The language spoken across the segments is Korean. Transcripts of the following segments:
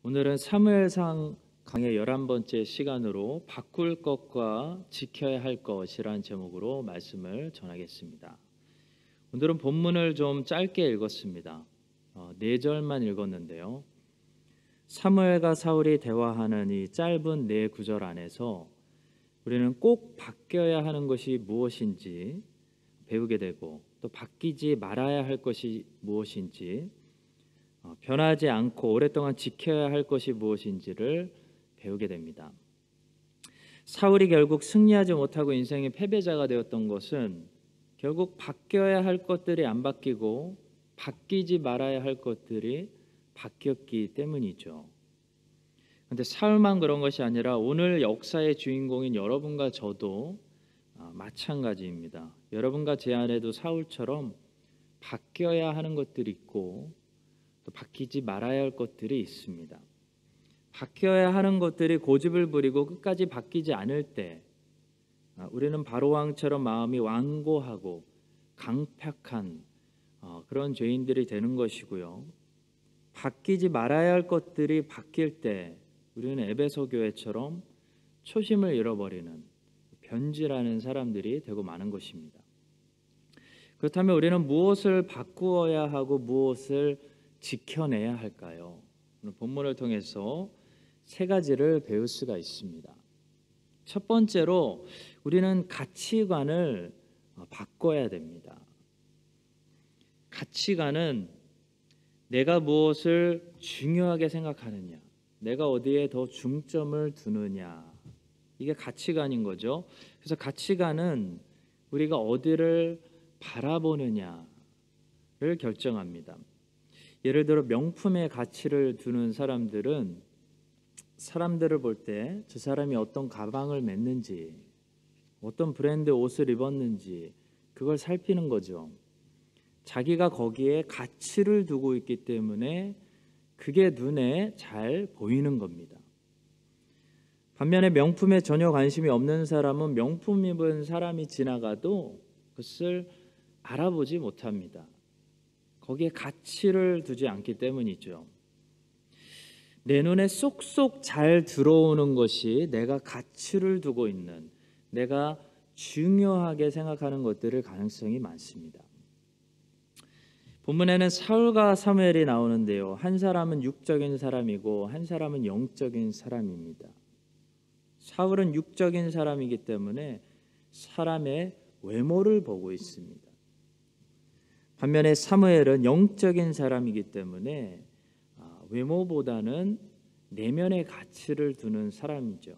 오늘은 사무엘상 강의 11번째 시간으로 바꿀 것과 지켜야 할 것이란 제목으로 말씀을 전하겠습니다. 오늘은 본문을 좀 짧게 읽었습니다. 4절만 읽었는데요. 사무엘과 사울이 대화하는 이 짧은 4구절 안에서 우리는 꼭 바뀌어야 하는 것이 무엇인지 배우게 되고 또 바뀌지 말아야 할 것이 무엇인지 변하지 않고 오랫동안 지켜야 할 것이 무엇인지를 배우게 됩니다. 사울이 결국 승리하지 못하고 인생의 패배자가 되었던 것은 결국 바뀌어야 할 것들이 안 바뀌고 바뀌지 말아야 할 것들이 바뀌었기 때문이죠. 그런데 사울만 그런 것이 아니라 오늘 역사의 주인공인 여러분과 저도 마찬가지입니다. 여러분과 제 안에도 사울처럼 바뀌어야 하는 것들이 있고 또 바뀌지 말아야 할 것들이 있습니다. 바뀌어야 하는 것들이 고집을 부리고 끝까지 바뀌지 않을 때 우리는 바로왕처럼 마음이 완고하고 강팍한 그런 죄인들이 되는 것이고요. 바뀌지 말아야 할 것들이 바뀔 때 우리는 에베소 교회처럼 초심을 잃어버리는 변질하는 사람들이 되고 마는 것입니다. 그렇다면 우리는 무엇을 바꾸어야 하고 무엇을 지켜내야 할까요? 오늘 본문을 통해서 3가지를 배울 수가 있습니다. 첫 번째로 우리는 가치관을 바꿔야 됩니다. 가치관은 내가 무엇을 중요하게 생각하느냐, 내가 어디에 더 중점을 두느냐, 이게 가치관인 거죠. 그래서 가치관은 우리가 어디를 바라보느냐를 결정합니다. 예를 들어 명품의 가치를 두는 사람들은 사람들을 볼 때 저 사람이 어떤 가방을 맸는지, 어떤 브랜드 옷을 입었는지 그걸 살피는 거죠. 자기가 거기에 가치를 두고 있기 때문에 그게 눈에 잘 보이는 겁니다. 반면에 명품에 전혀 관심이 없는 사람은 명품 입은 사람이 지나가도 그것을 알아보지 못합니다. 거기에 가치를 두지 않기 때문이죠. 내 눈에 쏙쏙 잘 들어오는 것이 내가 가치를 두고 있는, 내가 중요하게 생각하는 것들일 가능성이 많습니다. 본문에는 사울과 사무엘이 나오는데요. 한 사람은 육적인 사람이고 한 사람은 영적인 사람입니다. 사울은 육적인 사람이기 때문에 사람의 외모를 보고 있습니다. 반면에 사무엘은 영적인 사람이기 때문에 외모보다는 내면의 가치를 두는 사람이죠.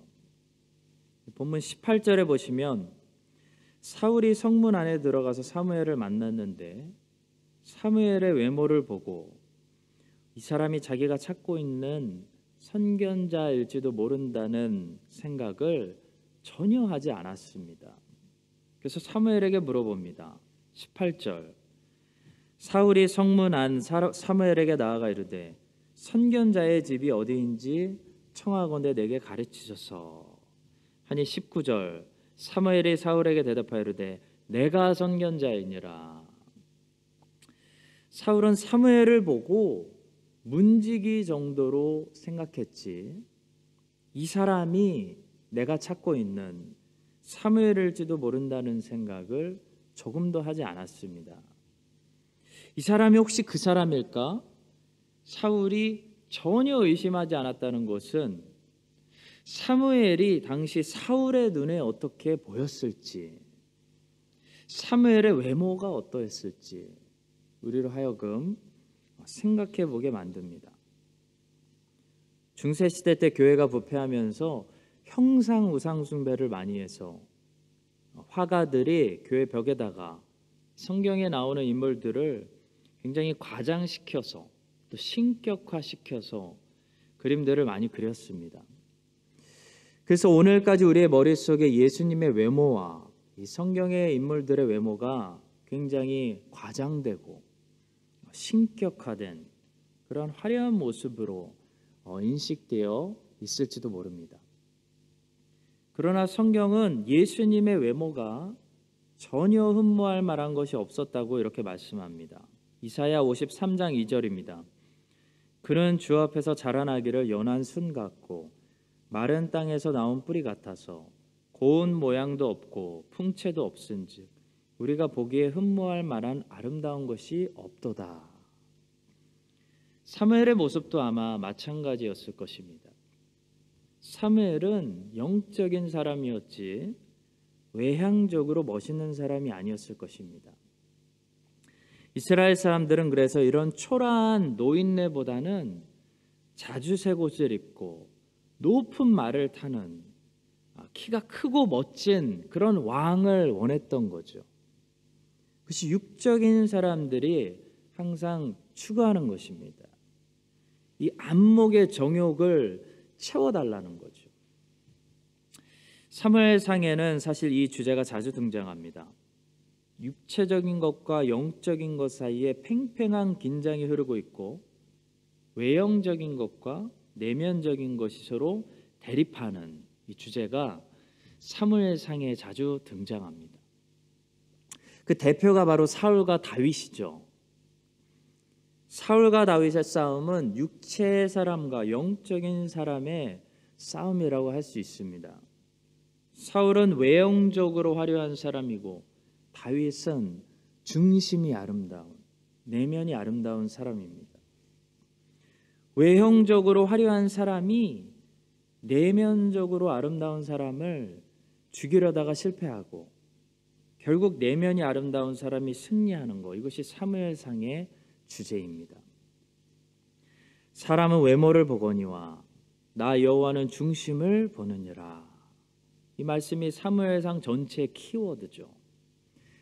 본문 18절에 보시면 사울이 성문 안에 들어가서 사무엘을 만났는데 사무엘의 외모를 보고 이 사람이 자기가 찾고 있는 선견자일지도 모른다는 생각을 전혀 하지 않았습니다. 그래서 사무엘에게 물어봅니다. 18절 사울이 성문 안 사무엘에게 나아가 이르되 선견자의 집이 어디인지 청하건대 내게 가르치소서 하니 19절 사무엘이 사울에게 대답하여 이르되 내가 선견자이니라. 사울은 사무엘을 보고 문지기 정도로 생각했지 이 사람이 내가 찾고 있는 사무엘일지도 모른다는 생각을 조금도 하지 않았습니다. 이 사람이 혹시 그 사람일까? 사울이 전혀 의심하지 않았다는 것은 사무엘이 당시 사울의 눈에 어떻게 보였을지, 사무엘의 외모가 어떠했을지 우리로 하여금 생각해 보게 만듭니다. 중세시대 때 교회가 부패하면서 형상 우상 숭배를 많이 해서 화가들이 교회 벽에다가 성경에 나오는 인물들을 굉장히 과장시켜서 또 신격화시켜서 그림들을 많이 그렸습니다. 그래서 오늘까지 우리의 머릿속에 예수님의 외모와 이 성경의 인물들의 외모가 굉장히 과장되고 신격화된 그런 화려한 모습으로 인식되어 있을지도 모릅니다. 그러나 성경은 예수님의 외모가 전혀 흠모할 만한 것이 없었다고 이렇게 말씀합니다. 이사야 53장 2절입니다. 그는 주 앞에서 자라나기를 연한 순 같고 마른 땅에서 나온 뿌리 같아서 고운 모양도 없고 풍채도 없은즉 우리가 보기에 흠모할 만한 아름다운 것이 없도다. 사무엘의 모습도 아마 마찬가지였을 것입니다. 사무엘은 영적인 사람이었지 외향적으로 멋있는 사람이 아니었을 것입니다. 이스라엘 사람들은 그래서 이런 초라한 노인네보다는 자주색 옷을 입고 높은 말을 타는 키가 크고 멋진 그런 왕을 원했던 거죠. 그것이 육적인 사람들이 항상 추구하는 것입니다. 이 안목의 정욕을 채워달라는 거죠. 사무엘상에는 사실 이 주제가 자주 등장합니다. 육체적인 것과 영적인 것 사이에 팽팽한 긴장이 흐르고 있고 외형적인 것과 내면적인 것이 서로 대립하는 이 주제가 사무엘상에 자주 등장합니다. 그 대표가 바로 사울과 다윗이죠. 사울과 다윗의 싸움은 육체의 사람과 영적인 사람의 싸움이라고 할 수 있습니다. 사울은 외형적으로 화려한 사람이고 다윗은 중심이 아름다운, 내면이 아름다운 사람입니다. 외형적으로 화려한 사람이 내면적으로 아름다운 사람을 죽이려다가 실패하고 결국 내면이 아름다운 사람이 승리하는 것, 이것이 사무엘상의 주제입니다. 사람은 외모를 보거니와 나 여호와는 중심을 보느니라. 이 말씀이 사무엘상 전체의 키워드죠.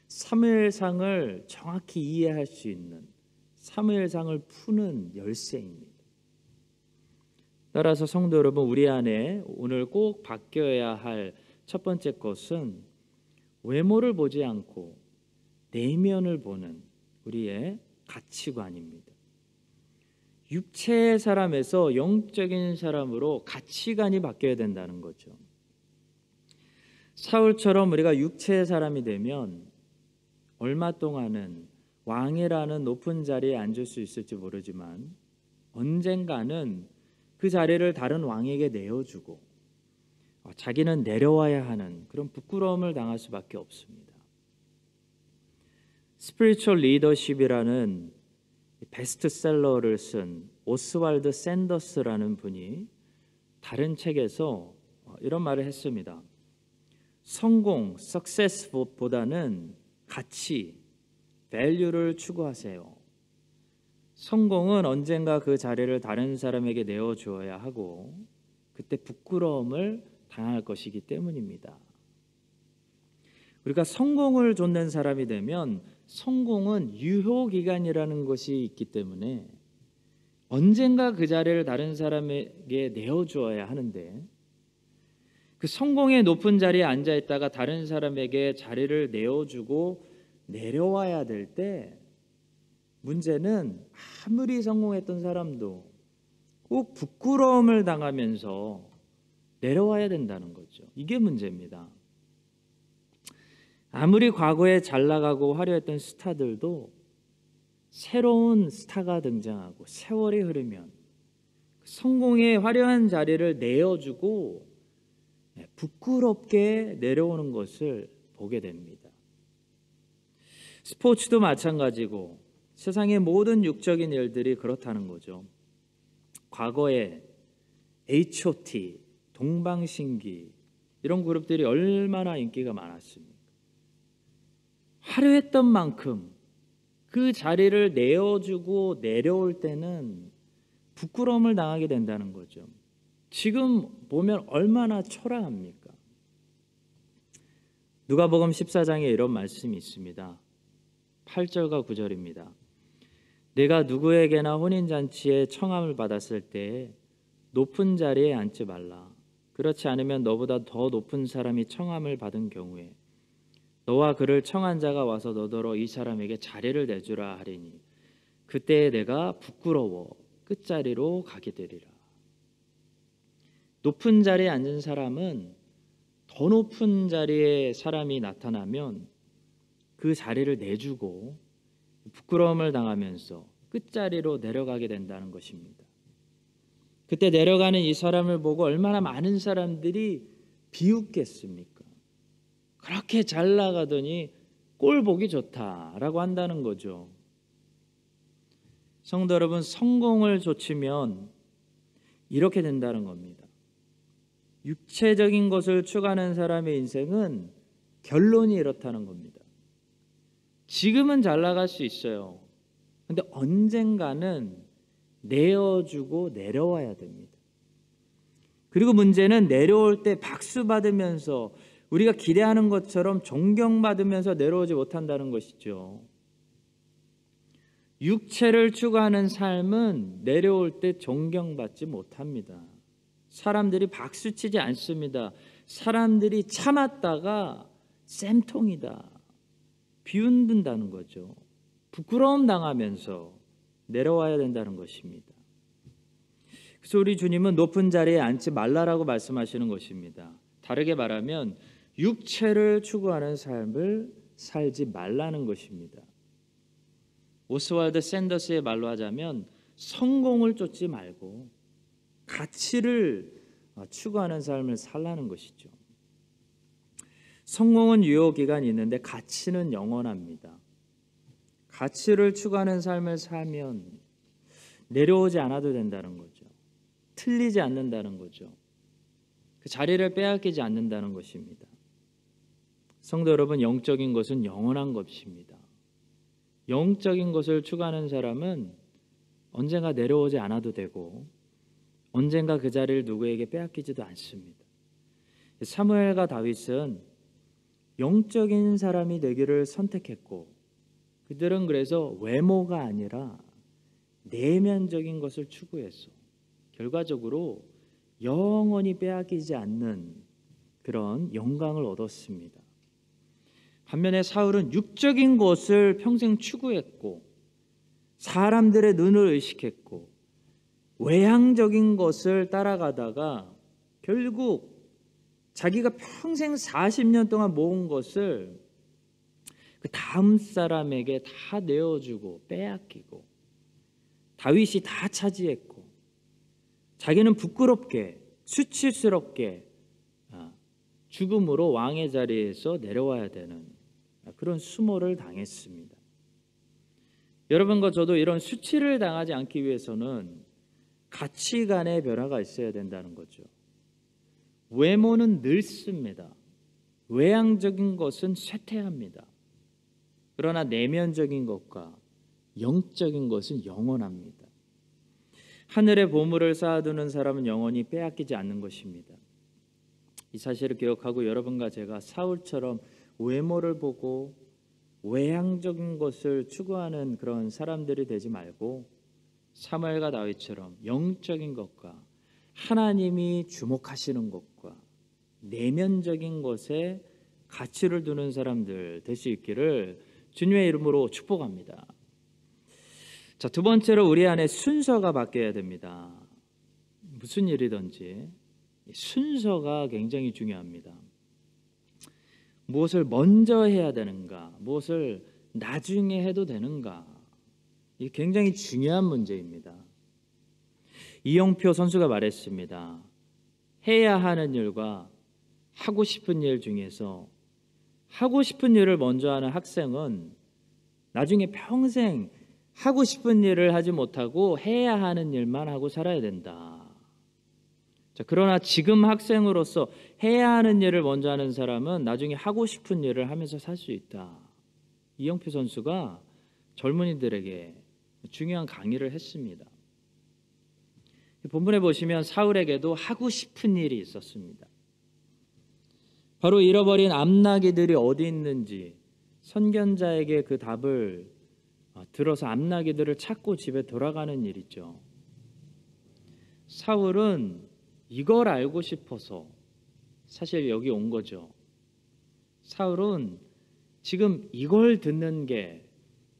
사무엘상을 정확히 이해할 수 있는, 사무엘상을 푸는 열쇠입니다. 따라서 성도 여러분, 우리 안에 오늘 꼭 바뀌어야 할 첫 번째 것은 외모를 보지 않고 내면을 보는 우리의 가치관입니다. 육체의 사람에서 영적인 사람으로 가치관이 바뀌어야 된다는 거죠. 사울처럼 우리가 육체의 사람이 되면 얼마 동안은 왕이라는 높은 자리에 앉을 수 있을지 모르지만 언젠가는 그 자리를 다른 왕에게 내어주고 자기는 내려와야 하는 그런 부끄러움을 당할 수밖에 없습니다. 스피리추얼 리더십이라는 베스트셀러를 쓴 오스왈드 샌더스라는 분이 다른 책에서 이런 말을 했습니다. 성공, success보다는 가치, value를 추구하세요. 성공은 언젠가 그 자리를 다른 사람에게 내어주어야 하고 그때 부끄러움을 당할 것이기 때문입니다. 우리가 성공을 좇는 사람이 되면 성공은 유효기간이라는 것이 있기 때문에 언젠가 그 자리를 다른 사람에게 내어주어야 하는데 그 성공의 높은 자리에 앉아있다가 다른 사람에게 자리를 내어주고 내려와야 될 때 문제는 아무리 성공했던 사람도 꼭 부끄러움을 당하면서 내려와야 된다는 거죠. 이게 문제입니다. 아무리 과거에 잘 나가고 화려했던 스타들도 새로운 스타가 등장하고 세월이 흐르면 성공의 화려한 자리를 내어주고 부끄럽게 내려오는 것을 보게 됩니다. 스포츠도 마찬가지고 세상의 모든 육적인 일들이 그렇다는 거죠. 과거에 H.O.T, 동방신기 이런 그룹들이 얼마나 인기가 많았습니까? 화려했던 만큼 그 자리를 내어주고 내려올 때는 부끄러움을 당하게 된다는 거죠. 지금 보면 얼마나 초라합니까? 누가복음 14장에 이런 말씀이 있습니다. 8절과 9절입니다. 내가 누구에게나 혼인잔치에 청함을 받았을 때 높은 자리에 앉지 말라. 그렇지 않으면 너보다 더 높은 사람이 청함을 받은 경우에 너와 그를 청한 자가 와서 너더러 이 사람에게 자리를 내주라 하리니 그때에 내가 부끄러워 끝자리로 가게 되리라. 높은 자리에 앉은 사람은 더 높은 자리에 사람이 나타나면 그 자리를 내주고 부끄러움을 당하면서 끝자리로 내려가게 된다는 것입니다. 그때 내려가는 이 사람을 보고 얼마나 많은 사람들이 비웃겠습니까? 그렇게 잘 나가더니 꼴 보기 좋다라고 한다는 거죠. 성도 여러분, 성공을 좇으면 이렇게 된다는 겁니다. 육체적인 것을 추구하는 사람의 인생은 결론이 이렇다는 겁니다. 지금은 잘 나갈 수 있어요. 근데 언젠가는 내어주고 내려와야 됩니다. 그리고 문제는 내려올 때 박수 받으면서 우리가 기대하는 것처럼 존경받으면서 내려오지 못한다는 것이죠. 육체를 추구하는 삶은 내려올 때 존경받지 못합니다. 사람들이 박수치지 않습니다. 사람들이 참았다가 쌤통이다, 비웃는다는 거죠. 부끄러움 당하면서 내려와야 된다는 것입니다. 그래서 우리 주님은 높은 자리에 앉지 말라라고 말씀하시는 것입니다. 다르게 말하면 육체를 추구하는 삶을 살지 말라는 것입니다. 오스왈드 샌더스의 말로 하자면 성공을 쫓지 말고 가치를 추구하는 삶을 살라는 것이죠. 성공은 유효기간이 있는데 가치는 영원합니다. 가치를 추구하는 삶을 살면 내려오지 않아도 된다는 거죠. 틀리지 않는다는 거죠. 그 자리를 빼앗기지 않는다는 것입니다. 성도 여러분, 영적인 것은 영원한 것입니다. 영적인 것을 추구하는 사람은 언젠가 내려오지 않아도 되고 언젠가 그 자리를 누구에게 빼앗기지도 않습니다. 사무엘과 다윗은 영적인 사람이 되기를 선택했고 그들은 그래서 외모가 아니라 내면적인 것을 추구했어. 결과적으로 영원히 빼앗기지 않는 그런 영광을 얻었습니다. 반면에 사울은 육적인 것을 평생 추구했고 사람들의 눈을 의식했고 외향적인 것을 따라가다가 결국 자기가 평생 40년 동안 모은 것을 그 다음 사람에게 다 내어주고 빼앗기고 다윗이 다 차지했고 자기는 부끄럽게 수치스럽게 죽음으로 왕의 자리에서 내려와야 되는 그런 수모를 당했습니다. 여러분과 저도 이런 수치를 당하지 않기 위해서는 가치관의 변화가 있어야 된다는 거죠. 외모는 늙습니다. 외향적인 것은 쇠퇴합니다. 그러나 내면적인 것과 영적인 것은 영원합니다. 하늘의 보물을 쌓아두는 사람은 영원히 빼앗기지 않는 것입니다. 이 사실을 기억하고 여러분과 제가 사울처럼 외모를 보고 외향적인 것을 추구하는 그런 사람들이 되지 말고 사무엘과 다윗처럼 영적인 것과 하나님이 주목하시는 것과 내면적인 것에 가치를 두는 사람들 될 수 있기를 주님의 이름으로 축복합니다. 자, 두 번째로 우리 안에 순서가 바뀌어야 됩니다. 무슨 일이든지 순서가 굉장히 중요합니다. 무엇을 먼저 해야 되는가, 무엇을 나중에 해도 되는가, 이게 굉장히 중요한 문제입니다. 이영표 선수가 말했습니다. 해야 하는 일과 하고 싶은 일 중에서 하고 싶은 일을 먼저 하는 학생은 나중에 평생 하고 싶은 일을 하지 못하고 해야 하는 일만 하고 살아야 된다. 자, 그러나 지금 학생으로서 해야 하는 일을 먼저 하는 사람은 나중에 하고 싶은 일을 하면서 살 수 있다. 이영표 선수가 젊은이들에게 중요한 강의를 했습니다. 본문에 보시면 사울에게도 하고 싶은 일이 있었습니다. 바로 잃어버린 암나귀들이 어디 있는지 선견자에게 그 답을 들어서 암나귀들을 찾고 집에 돌아가는 일이죠. 사울은 이걸 알고 싶어서 사실 여기 온 거죠. 사울은 지금 이걸 듣는 게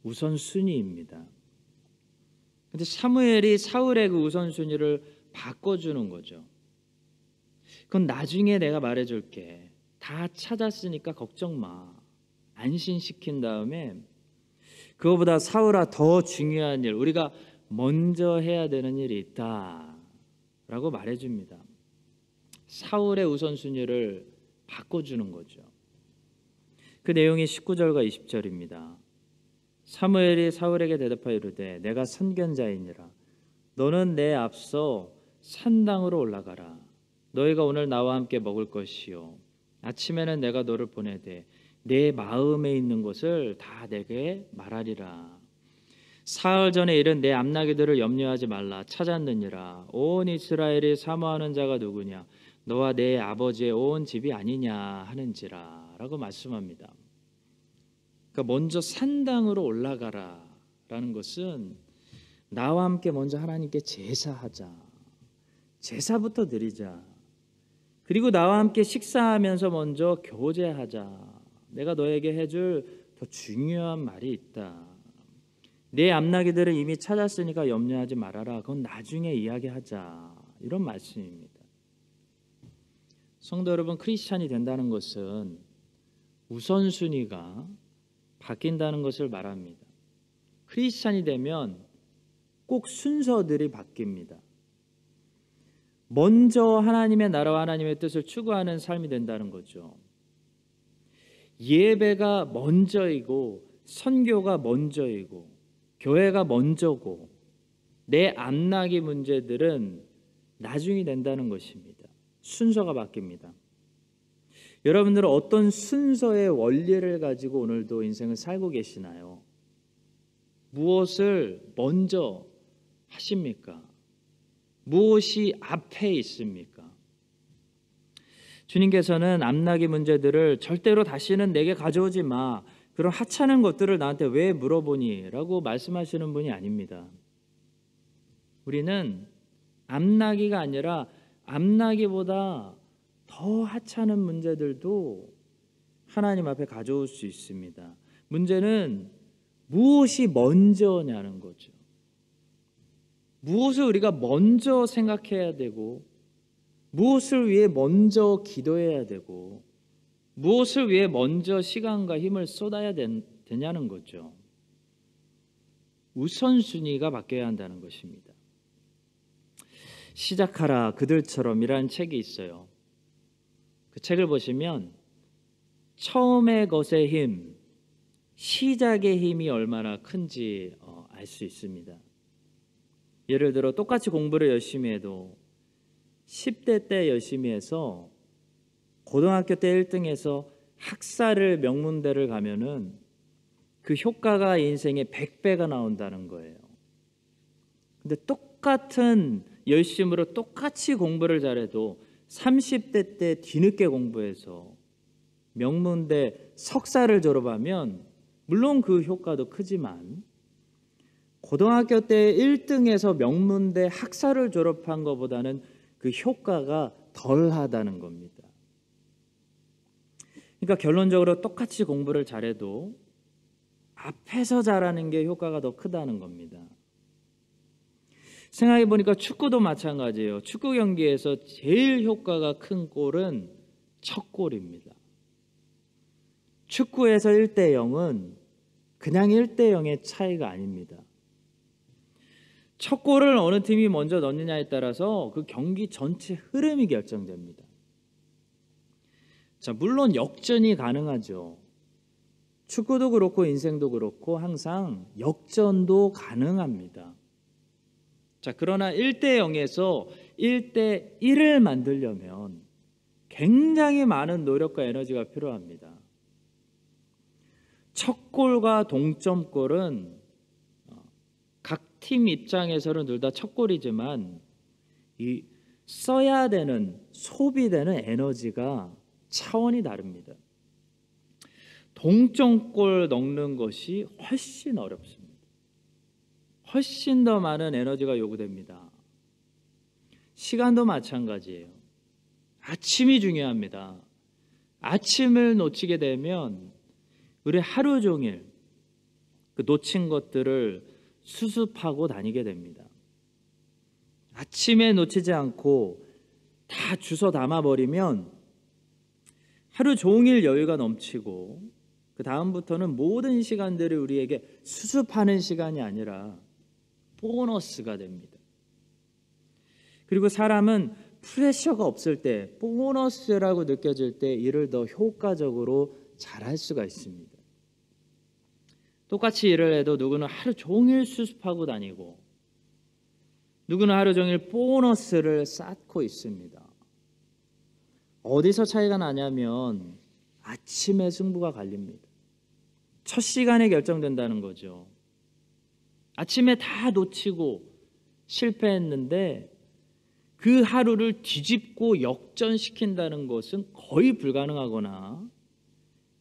우선순위입니다. 근데 사무엘이 사울의 그 우선순위를 바꿔주는 거죠. 그건 나중에 내가 말해줄게. 다 찾았으니까 걱정 마. 안심시킨 다음에 그거보다 사울아 더 중요한 일, 우리가 먼저 해야 되는 일이 있다. 라고 말해줍니다. 사울의 우선순위를 바꿔주는 거죠. 그 내용이 19절과 20절입니다. 사무엘이 사울에게 대답하여 이르되 내가 선견자이니라. 너는 내 앞서 산당으로 올라가라. 너희가 오늘 나와 함께 먹을 것이요 아침에는 내가 너를 보내되 내 마음에 있는 것을 다 내게 말하리라. 사흘 전에 이른 내 암나기들을 염려하지 말라. 찾았느니라. 온 이스라엘이 사모하는 자가 누구냐? 너와 내 아버지의 온 집이 아니냐 하는지라 라고 말씀합니다. 그러니까 먼저 산당으로 올라가라 라는 것은 나와 함께 먼저 하나님께 제사하자. 제사부터 드리자. 그리고 나와 함께 식사하면서 먼저 교제하자. 내가 너에게 해줄 더 중요한 말이 있다. 내 암나기들을 이미 찾았으니까 염려하지 말아라. 그건 나중에 이야기하자. 이런 말씀입니다. 성도 여러분, 크리스찬이 된다는 것은 우선순위가 바뀐다는 것을 말합니다. 크리스찬이 되면 꼭 순서들이 바뀝니다. 먼저 하나님의 나라와 하나님의 뜻을 추구하는 삶이 된다는 거죠. 예배가 먼저이고 선교가 먼저이고 교회가 먼저고 내 암나기 문제들은 나중이 된다는 것입니다. 순서가 바뀝니다. 여러분들은 어떤 순서의 원리를 가지고 오늘도 인생을 살고 계시나요? 무엇을 먼저 하십니까? 무엇이 앞에 있습니까? 주님께서는 암나기 문제들을 절대로 다시는 내게 가져오지 마. 그런 하찮은 것들을 나한테 왜 물어보니? 라고 말씀하시는 분이 아닙니다. 우리는 암나기가 아니라 암나기보다 더 하찮은 문제들도 하나님 앞에 가져올 수 있습니다. 문제는 무엇이 먼저냐는 거죠. 무엇을 우리가 먼저 생각해야 되고 무엇을 위해 먼저 기도해야 되고 무엇을 위해 먼저 시간과 힘을 쏟아야 되냐는 거죠. 우선순위가 바뀌어야 한다는 것입니다. 시작하라 그들처럼이라는 책이 있어요. 그 책을 보시면 처음의 것의 힘, 시작의 힘이 얼마나 큰지 알 수 있습니다. 예를 들어 똑같이 공부를 열심히 해도 10대 때 열심히 해서 고등학교 때 1등해서 학사를 명문대를 가면은 그 효과가 인생의 100배가 나온다는 거예요. 근데 똑같은 열심으로 똑같이 공부를 잘해도 30대 때 뒤늦게 공부해서 명문대 석사를 졸업하면 물론 그 효과도 크지만 고등학교 때 1등해서 명문대 학사를 졸업한 것보다는 그 효과가 덜하다는 겁니다. 그러니까 결론적으로 똑같이 공부를 잘해도 앞에서 잘하는 게 효과가 더 크다는 겁니다. 생각해 보니까 축구도 마찬가지예요. 축구 경기에서 제일 효과가 큰 골은 첫 골입니다. 축구에서 1대 0은 그냥 1대 0의 차이가 아닙니다. 첫 골을 어느 팀이 먼저 넣느냐에 따라서 그 경기 전체 흐름이 결정됩니다. 자, 물론 역전이 가능하죠. 축구도 그렇고 인생도 그렇고 항상 역전도 가능합니다. 자, 그러나 1대 0에서 1대 1을 만들려면 굉장히 많은 노력과 에너지가 필요합니다. 첫 골과 동점골은 각 팀 입장에서는 둘 다 첫 골이지만 이 써야 되는 소비되는 에너지가 차원이 다릅니다. 동점골 넣는 것이 훨씬 어렵습니다. 훨씬 더 많은 에너지가 요구됩니다. 시간도 마찬가지예요. 아침이 중요합니다. 아침을 놓치게 되면 우리 하루 종일 그 놓친 것들을 수습하고 다니게 됩니다. 아침에 놓치지 않고 다 주워 담아버리면 하루 종일 여유가 넘치고 그 다음부터는 모든 시간들이 우리에게 수습하는 시간이 아니라 보너스가 됩니다. 그리고 사람은 프레셔가 없을 때, 보너스라고 느껴질 때 일을 더 효과적으로 잘할 수가 있습니다. 똑같이 일을 해도 누구는 하루 종일 수습하고 다니고 누구는 하루 종일 보너스를 쌓고 있습니다. 어디서 차이가 나냐면 아침에 승부가 갈립니다. 첫 시간에 결정된다는 거죠. 아침에 다 놓치고 실패했는데 그 하루를 뒤집고 역전시킨다는 것은 거의 불가능하거나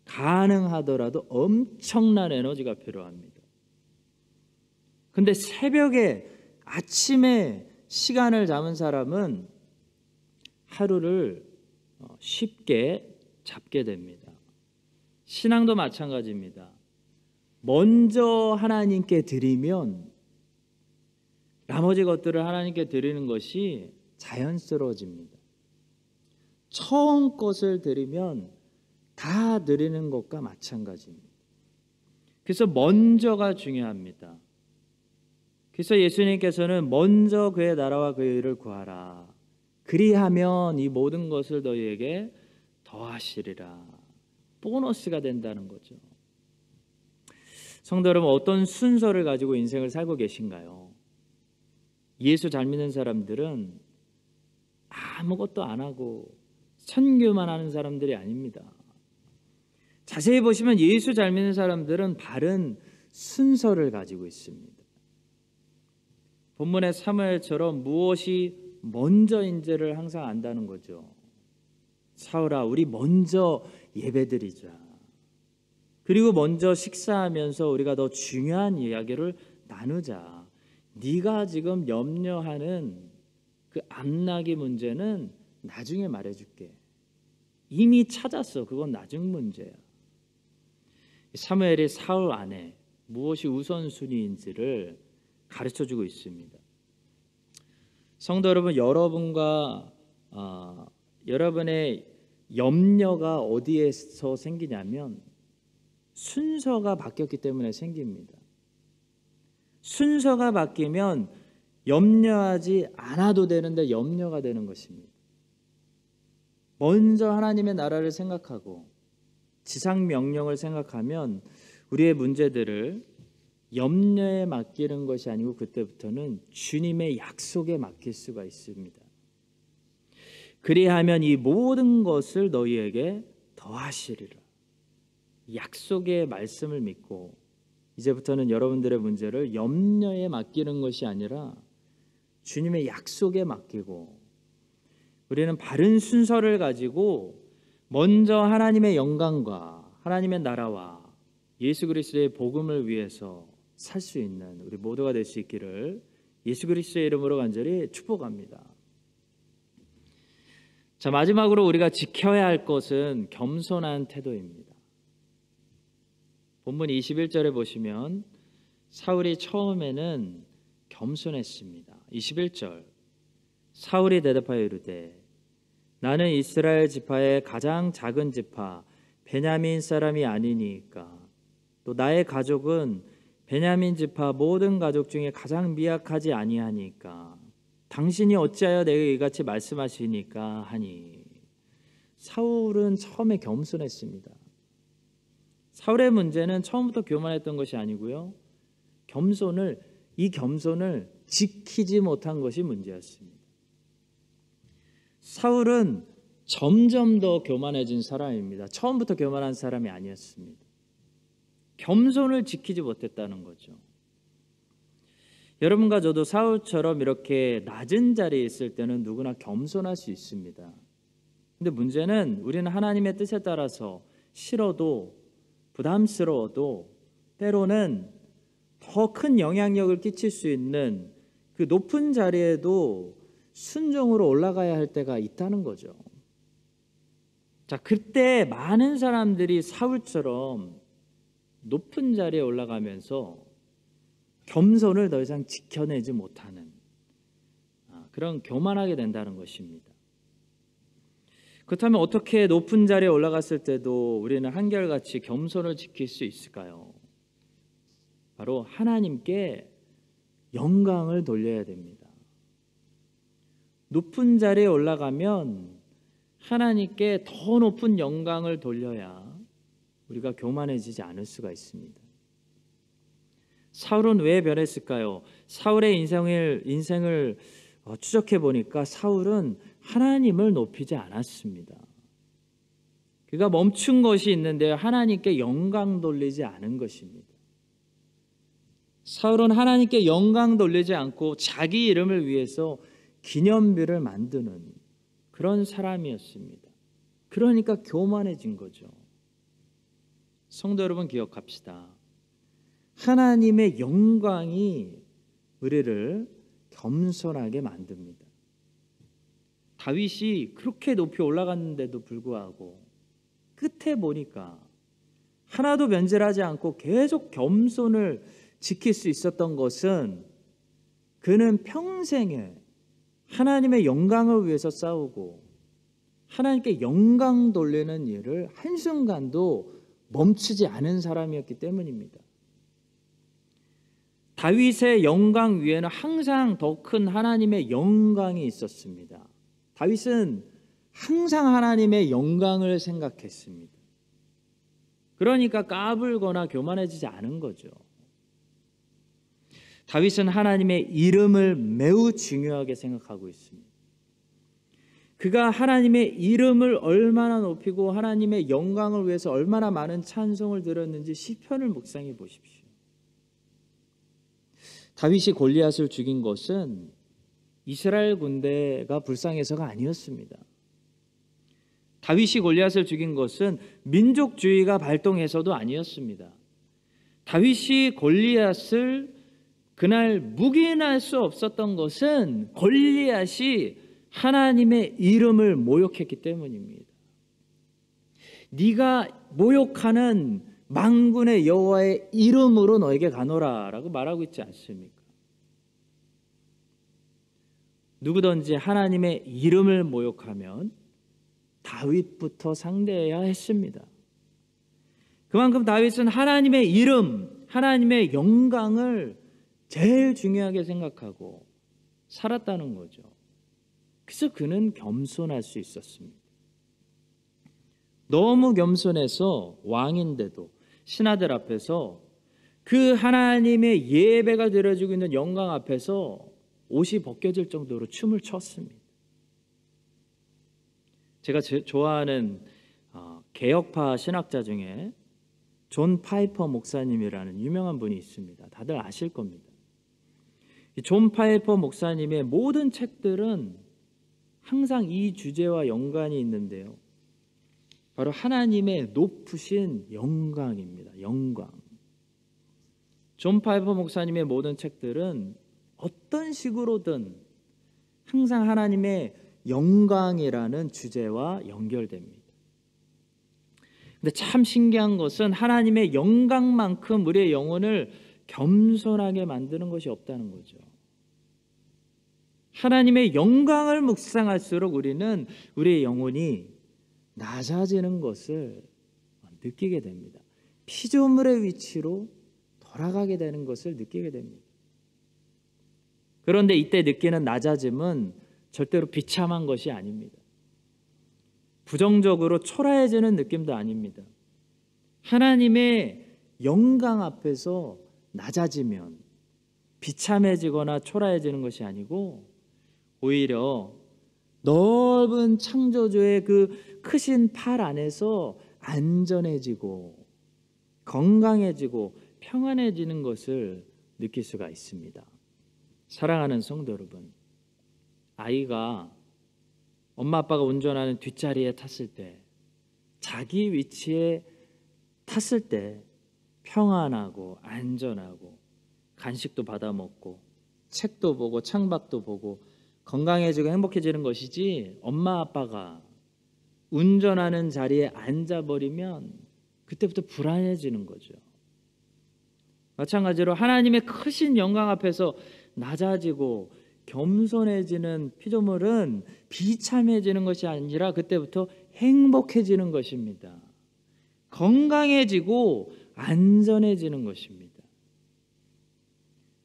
가능하더라도 엄청난 에너지가 필요합니다. 근데 새벽에 아침에 시간을 잡은 사람은 하루를 쉽게 잡게 됩니다. 신앙도 마찬가지입니다. 먼저 하나님께 드리면 나머지 것들을 하나님께 드리는 것이 자연스러워집니다. 처음 것을 드리면 다 드리는 것과 마찬가지입니다. 그래서 먼저가 중요합니다. 그래서 예수님께서는 먼저 그의 나라와 그의 의를 구하라. 그리하면 이 모든 것을 너희에게 더하시리라. 보너스가 된다는 거죠. 성도 여러분, 어떤 순서를 가지고 인생을 살고 계신가요? 예수 잘 믿는 사람들은 아무것도 안 하고 선교만 하는 사람들이 아닙니다. 자세히 보시면 예수 잘 믿는 사람들은 바른 순서를 가지고 있습니다. 본문의 사무엘처럼 무엇이 먼저인지를 항상 안다는 거죠. 사울아, 우리 먼저 예배드리자. 그리고 먼저 식사하면서 우리가 더 중요한 이야기를 나누자. 네가 지금 염려하는 그 암나기 문제는 나중에 말해줄게. 이미 찾았어. 그건 나중 문제야. 사무엘이 사울 안에 무엇이 우선순위인지를 가르쳐주고 있습니다. 성도 여러분, 여러분과 여러분의 염려가 어디에서 생기냐면 순서가 바뀌었기 때문에 생깁니다. 순서가 바뀌면 염려하지 않아도 되는데 염려가 되는 것입니다. 먼저 하나님의 나라를 생각하고 지상 명령을 생각하면 우리의 문제들을 염려에 맡기는 것이 아니고 그때부터는 주님의 약속에 맡길 수가 있습니다. 그리하면 이 모든 것을 너희에게 더하시리라. 약속의 말씀을 믿고 이제부터는 여러분들의 문제를 염려에 맡기는 것이 아니라 주님의 약속에 맡기고 우리는 바른 순서를 가지고 먼저 하나님의 영광과 하나님의 나라와 예수 그리스도의 복음을 위해서 살 수 있는 우리 모두가 될 수 있기를 예수 그리스도의 이름으로 간절히 축복합니다. 자, 마지막으로 우리가 지켜야 할 것은 겸손한 태도입니다. 본문 21절에 보시면 사울이 처음에는 겸손했습니다. 21절 사울이 대답하여 이르되 나는 이스라엘 지파의 가장 작은 지파 베냐민 사람이 아니니까 또 나의 가족은 베냐민 지파 모든 가족 중에 가장 미약하지 아니하니까 당신이 어찌하여 내게 이같이 말씀하시니까 하니. 사울은 처음에 겸손했습니다. 사울의 문제는 처음부터 교만했던 것이 아니고요, 이 겸손을 지키지 못한 것이 문제였습니다. 사울은 점점 더 교만해진 사람입니다. 처음부터 교만한 사람이 아니었습니다. 겸손을 지키지 못했다는 거죠. 여러분과 저도 사울처럼 이렇게 낮은 자리에 있을 때는 누구나 겸손할 수 있습니다. 근데 문제는 우리는 하나님의 뜻에 따라서 싫어도 부담스러워도 때로는 더 큰 영향력을 끼칠 수 있는 그 높은 자리에도 순종으로 올라가야 할 때가 있다는 거죠. 자, 그때 많은 사람들이 사울처럼 높은 자리에 올라가면서 겸손을 더 이상 지켜내지 못하는 그런 교만하게 된다는 것입니다. 그렇다면 어떻게 높은 자리에 올라갔을 때도 우리는 한결같이 겸손을 지킬 수 있을까요? 바로 하나님께 영광을 돌려야 됩니다. 높은 자리에 올라가면 하나님께 더 높은 영광을 돌려야 우리가 교만해지지 않을 수가 있습니다. 사울은 왜 변했을까요? 사울의 인생을 추적해 보니까 사울은 하나님을 높이지 않았습니다. 그가 멈춘 것이 있는데 하나님께 영광 돌리지 않은 것입니다. 사울은 하나님께 영광 돌리지 않고 자기 이름을 위해서 기념비를 만드는 그런 사람이었습니다. 그러니까 교만해진 거죠. 성도 여러분, 기억합시다. 하나님의 영광이 우리를 겸손하게 만듭니다. 다윗이 그렇게 높이 올라갔는데도 불구하고 끝에 보니까 하나도 변질하지 않고 계속 겸손을 지킬 수 있었던 것은 그는 평생에 하나님의 영광을 위해서 싸우고 하나님께 영광 돌리는 일을 한순간도 멈추지 않은 사람이었기 때문입니다. 다윗의 영광 위에는 항상 더 큰 하나님의 영광이 있었습니다. 다윗은 항상 하나님의 영광을 생각했습니다. 그러니까 까불거나 교만해지지 않은 거죠. 다윗은 하나님의 이름을 매우 중요하게 생각하고 있습니다. 그가 하나님의 이름을 얼마나 높이고 하나님의 영광을 위해서 얼마나 많은 찬송을 들었는지 시편을 묵상해 보십시오. 다윗이 골리앗을 죽인 것은 이스라엘 군대가 불쌍해서가 아니었습니다. 다윗이 골리앗을 죽인 것은 민족주의가 발동해서도 아니었습니다. 다윗이 골리앗을 그날 묵인할 수 없었던 것은 골리앗이 하나님의 이름을 모욕했기 때문입니다. 네가 모욕하는 만군의 여호와의 이름으로 너에게 가노라 라고 말하고 있지 않습니까? 누구든지 하나님의 이름을 모욕하면 다윗부터 상대해야 했습니다. 그만큼 다윗은 하나님의 이름, 하나님의 영광을 제일 중요하게 생각하고 살았다는 거죠. 그래서 그는 겸손할 수 있었습니다. 너무 겸손해서 왕인데도 신하들 앞에서 그 하나님의 예배가 드려지고 있는 영광 앞에서 옷이 벗겨질 정도로 춤을 췄습니다. 제가 좋아하는 개혁파 신학자 중에 존 파이퍼 목사님이라는 유명한 분이 있습니다. 다들 아실 겁니다. 존 파이퍼 목사님의 모든 책들은 항상 이 주제와 연관이 있는데요. 바로 하나님의 높으신 영광입니다. 영광. 존 파이퍼 목사님의 모든 책들은 어떤 식으로든 항상 하나님의 영광이라는 주제와 연결됩니다. 근데 참 신기한 것은 하나님의 영광만큼 우리의 영혼을 겸손하게 만드는 것이 없다는 거죠. 하나님의 영광을 묵상할수록 우리는 우리의 영혼이 낮아지는 것을 느끼게 됩니다. 피조물의 위치로 돌아가게 되는 것을 느끼게 됩니다. 그런데 이때 느끼는 낮아짐은 절대로 비참한 것이 아닙니다. 부정적으로 초라해지는 느낌도 아닙니다. 하나님의 영광 앞에서 낮아지면 비참해지거나 초라해지는 것이 아니고 오히려 넓은 창조주의 그 크신 팔 안에서 안전해지고 건강해지고 평안해지는 것을 느낄 수가 있습니다. 사랑하는 성도 여러분, 아이가 엄마 아빠가 운전하는 뒷자리에 탔을 때, 자기 위치에 탔을 때 평안하고 안전하고 간식도 받아 먹고 책도 보고 창밖도 보고 건강해지고 행복해지는 것이지, 엄마 아빠가 운전하는 자리에 앉아버리면 그때부터 불안해지는 거죠. 마찬가지로 하나님의 크신 영광 앞에서 낮아지고 겸손해지는 피조물은 비참해지는 것이 아니라 그때부터 행복해지는 것입니다. 건강해지고 안전해지는 것입니다.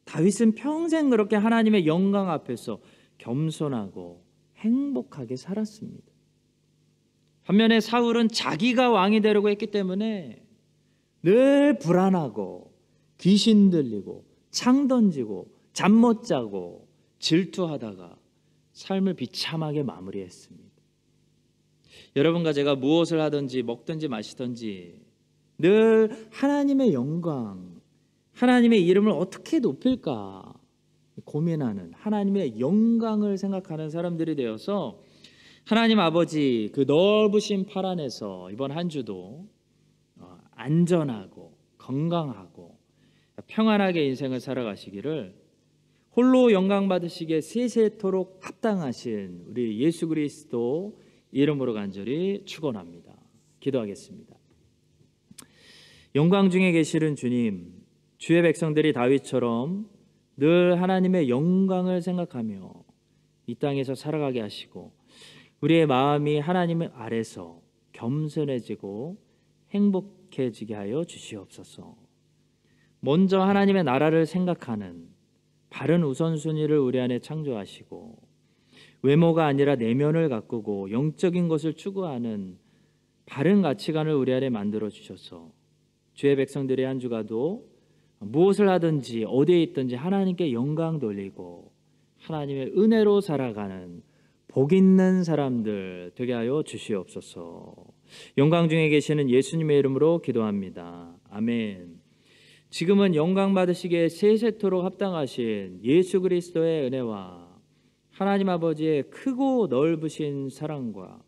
다윗은 평생 그렇게 하나님의 영광 앞에서 겸손하고 행복하게 살았습니다. 반면에 사울은 자기가 왕이 되려고 했기 때문에 늘 불안하고 귀신 들리고 창 던지고 잠 못 자고 질투하다가 삶을 비참하게 마무리했습니다. 여러분과 제가 무엇을 하든지 먹든지 마시든지 늘 하나님의 영광, 하나님의 이름을 어떻게 높일까 고민하는, 하나님의 영광을 생각하는 사람들이 되어서 하나님 아버지 그 넓으신 팔 안에서 이번 한 주도 안전하고 건강하고 평안하게 인생을 살아가시기를 홀로 영광 받으시기에 세세토록 합당하신 우리 예수 그리스도 이름으로 간절히 축원합니다. 기도하겠습니다. 영광 중에 계시는 주님, 주의 백성들이 다윗처럼 늘 하나님의 영광을 생각하며 이 땅에서 살아가게 하시고 우리의 마음이 하나님 아래서 겸손해지고 행복해지게 하여 주시옵소서. 먼저 하나님의 나라를 생각하는 바른 우선순위를 우리 안에 창조하시고 외모가 아니라 내면을 가꾸고 영적인 것을 추구하는 바른 가치관을 우리 안에 만들어 주셔서 주의 백성들의 한 주가도 무엇을 하든지 어디에 있든지 하나님께 영광 돌리고 하나님의 은혜로 살아가는 복 있는 사람들 되게 하여 주시옵소서. 영광 중에 계시는 예수님의 이름으로 기도합니다. 아멘. 지금은 영광 받으시기에 세세토록 합당하신 예수 그리스도의 은혜와 하나님 아버지의 크고 넓으신 사랑과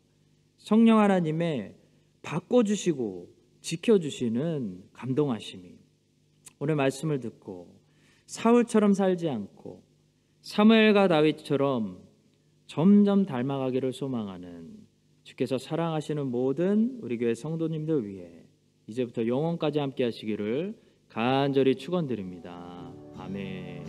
성령 하나님의 바꿔주시고 지켜주시는 감동하심이 오늘 말씀을 듣고 사울처럼 살지 않고 사무엘과 다윗처럼 점점 닮아가기를 소망하는 주께서 사랑하시는 모든 우리 교회 성도님들 위해 이제부터 영원까지 함께 하시기를 간절히 축원드립니다. 아멘.